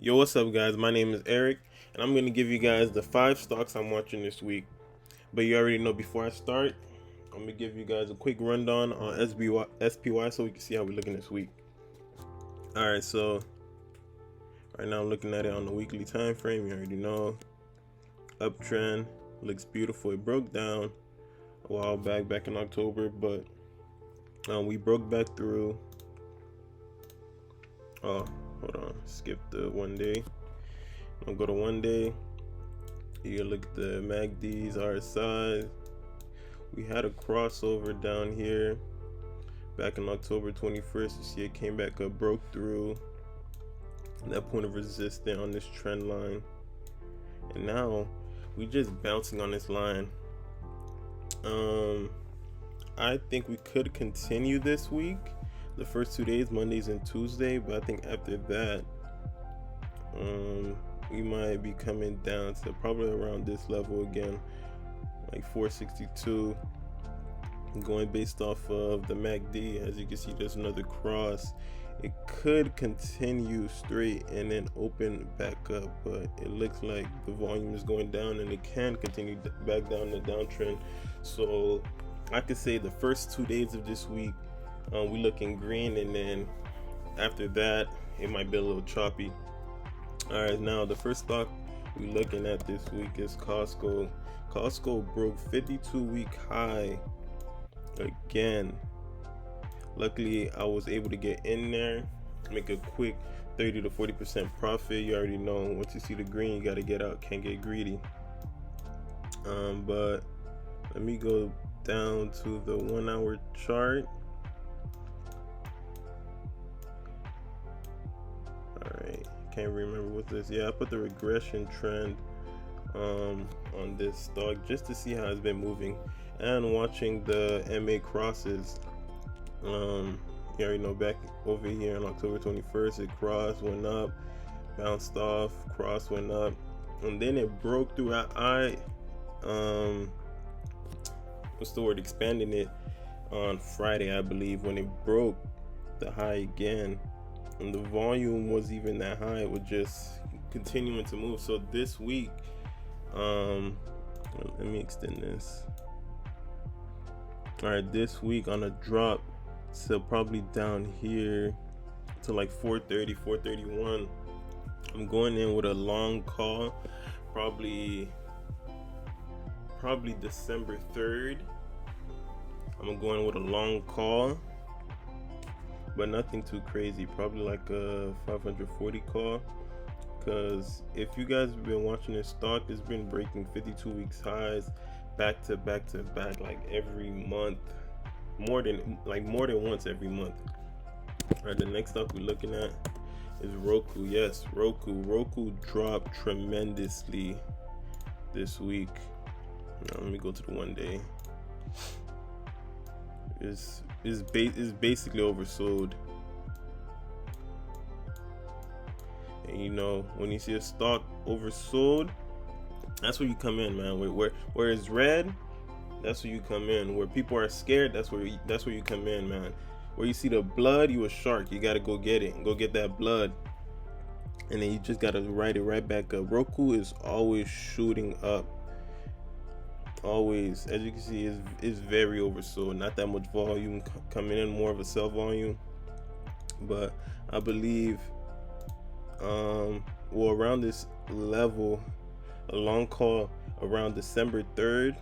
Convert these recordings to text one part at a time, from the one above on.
Yo, what's up, guys? My name is Eric, and I'm going to give you guys the 5 stocks I'm watching this week. But you already know, before I start, I'm going to give you guys a quick rundown on SPY so we can see how we're looking this week. Alright, so right now I'm looking at it on the weekly time frame. You already know. Uptrend, looks beautiful. It broke down a while back in October, but we broke back through. Oh, hold on, skip the 1 day. I'll go to 1 day. You can look at the MACDs, RSI. We had a crossover down here back on October 21st. You see it came back up, broke through that point of resistance on this trend line, and now we just bouncing on this line. I think we could continue this week, the first 2 days, Mondays and Tuesday, but I think after that we might be coming down to probably around this level again, like 462, going based off of the MACD. As you can see, there's another cross. It could continue straight and then open back up, but it looks like the volume is going down, and it can continue back down the downtrend. So I could say the first 2 days of this week we looking green, and then after that it might be a little choppy. All right, now the first stock we looking at this week is Costco. Costco broke 52-week high again. Luckily, I was able to get in there, make a quick 30 to 40% profit. You already know, once you see the green, you got to get out, can't get greedy. But let me go down to the 1 hour chart. All right, can't remember what this. Yeah, I put the regression trend on this stock just to see how it's been moving, and watching the MA crosses. You already know, back over here on October 21st, it crossed, went up, bounced off, cross, went up, and then it broke through. What's the word? Expanding it on Friday, I believe, when it broke the high again, and the volume was even that high. It was just continuing to move. So this week, let me extend this. All right, this week on a drop, so probably down here to like 430, 431. I'm going in with a long call, probably December 3rd. I'm going with a long call, but nothing too crazy, probably like a 540 call, because if you guys have been watching this stock, it's been breaking 52 weeks highs back to back, like every month, more than once every month. All right, the next stock we're looking at is Roku. Yes, Roku dropped tremendously this week. Now let me go to the 1 day. It's basically oversold. And you know, when you see a stock oversold, that's where you come in, man. Where it's red, that's where you come in. Where people are scared, that's where you come in, man. Where you see the blood, you a shark. You gotta go get it, go get that blood, and then you just gotta ride it right back up. Roku is always shooting up. Always, as you can see, is very oversold. Not that much volume coming in, more of a sell volume. But I believe, around this level, a long call around December 3rd.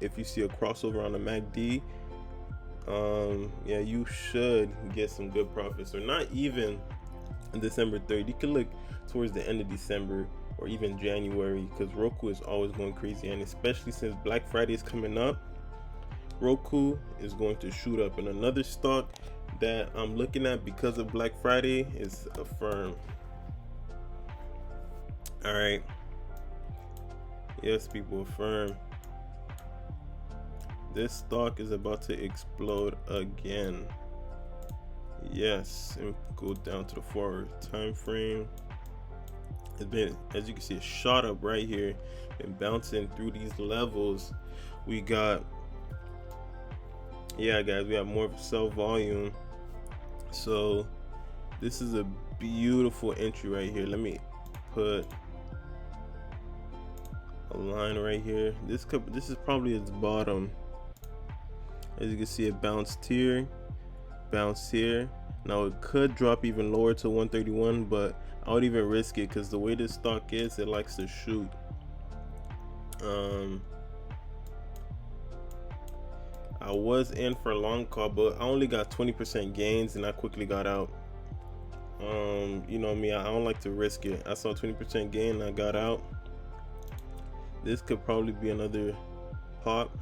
If you see a crossover on the MACD, yeah, you should get some good profits. Or not even December 3rd. You can look towards the end of December or even January, because Roku is always going crazy, and especially since Black Friday is coming up, Roku is going to shoot up. And another stock that I'm looking at because of Black Friday is Affirm. All right, yes, people, Affirm. This stock is about to explode again. Yes, and go down to the 4-hour time frame. It's been, as you can see, it shot up right here and bouncing through these levels. We got, yeah, guys, we have more of a sell volume. So this is a beautiful entry right here. Let me put a line right here. This is probably its bottom. As you can see, it bounced here, bounced here. Now it could drop even lower to 131, but I would even risk it because the way this stock is, it likes to shoot. I was in for a long call, but I only got 20% gains and I quickly got out. You know me, I don't like to risk it. I saw 20% gain and I got out. This could probably be another pop.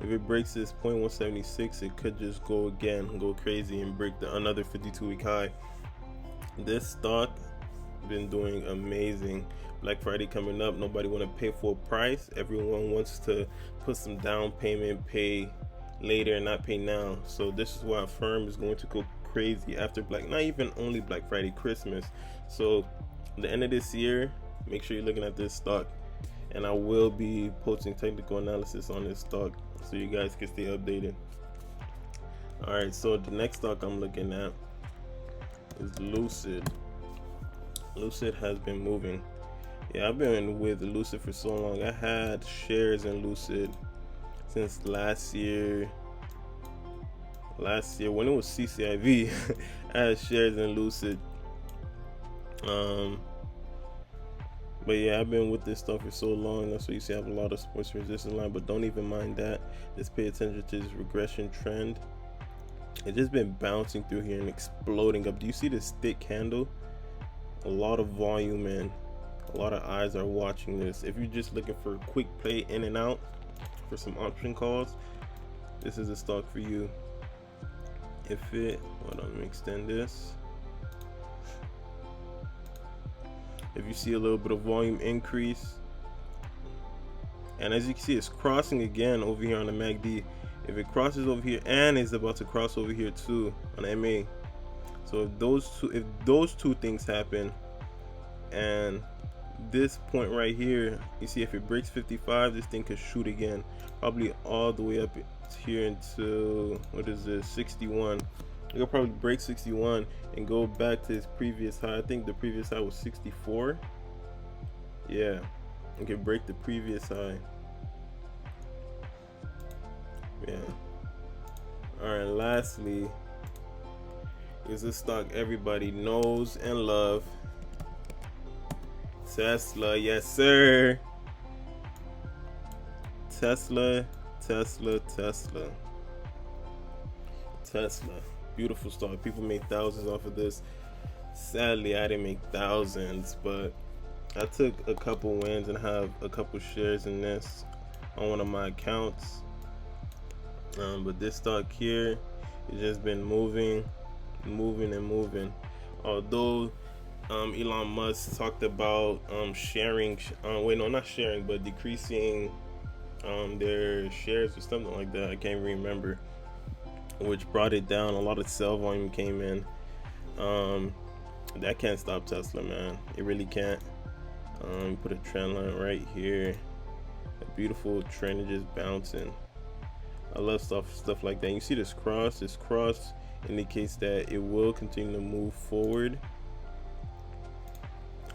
If it breaks this 0.176, it could just go again, go crazy and break another 52-week high. This stock been doing amazing. Black Friday coming up, nobody want to pay full price. Everyone wants to put some down payment, pay later and not pay now. So this is why Affirm is going to go crazy after not even only Black Friday, Christmas. So the end of this year, make sure you're looking at this stock, and I will be posting technical analysis on this stock so you guys can stay updated. All right, so the next stock I'm looking at is Lucid. Lucid has been moving. Yeah, I've been with Lucid for so long. I had shares in Lucid since last year when it was CCIV. I had shares in Lucid. But yeah, I've been with this stuff for so long. That's why you see I have a lot of sports resistance line, but don't even mind that. Just pay attention to this regression trend. It's just been bouncing through here and exploding up. Do you see this thick candle? A lot of volume and a lot of eyes are watching this. If you're just looking for a quick play in and out for some option calls, this is a stock for you. Hold on, let me extend this. If you see a little bit of volume increase, and as you can see, it's crossing again over here on the MACD. If it crosses over here and is about to cross over here too on MA, so if those two things happen, and this point right here, you see if it breaks 55, this thing could shoot again, probably all the way up here into, what is this, 61. It'll probably break 61 and go back to its previous high. I think the previous high was 64. Yeah, it can break the previous high. Yeah. All right, lastly is a stock everybody knows and love. Tesla, yes sir. Tesla. Beautiful stock. People made thousands off of this. Sadly, I didn't make thousands, but I took a couple wins and have a couple shares in this on one of my accounts. But this stock here, it's just been moving. Although Elon Musk talked about decreasing their shares or something like that. I can't remember, which brought it down. A lot of sell volume came in. That can't stop Tesla, man. It really can't. Put a trend line right here. A beautiful trend is just bouncing. I love stuff like that. You see this cross? This cross indicates that it will continue to move forward.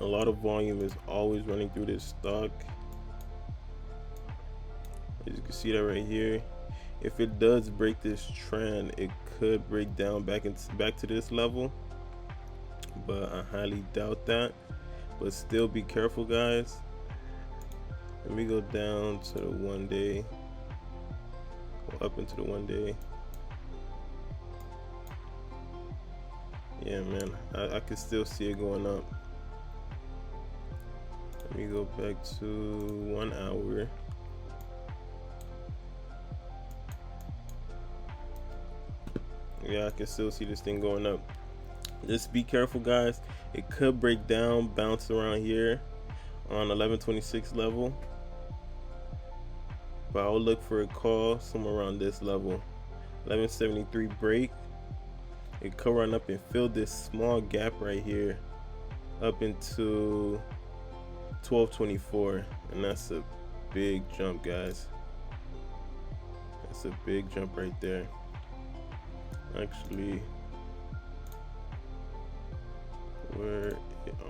A lot of volume is always running through this stock. As you can see that right here. If it does break this trend, it could break down back to this level, but I highly doubt that. But still be careful, guys. Let me go down to the 1 day, or up into the 1 day. Yeah, man, I can still see it going up. Let me go back to 1 hour. Yeah, I can still see this thing going up. Just be careful, guys. It could break down, bounce around here on 1126 level, but I'll look for a call somewhere around this level. 1173 break. It could run up and fill this small gap right here up into 1224, and that's a big jump, guys. That's a big jump right there. Actually, Where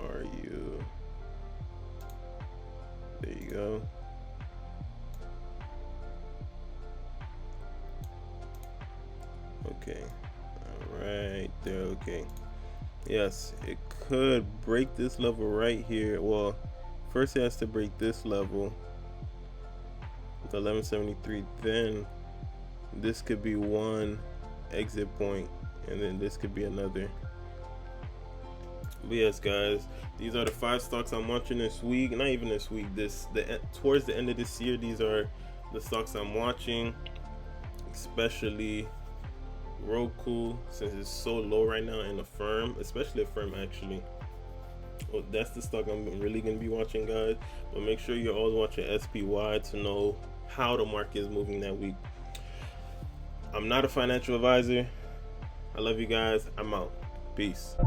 are you? There you go. Okay, all right there. Okay, yes, it could break this level right here. Well, first it has to break this level, the 1173. Then this could be one exit point, and then this could be another. But yes, guys, these are the 5 stocks I'm watching this week. Not even this week. Towards the end of this year, these are the stocks I'm watching, especially Roku, since it's so low right now, and Affirm, especially Affirm actually. Well, that's the stock I'm really gonna be watching, guys. But make sure you're always watching SPY to know how the market is moving that week. I'm not a financial advisor. I love you guys. I'm out. Peace.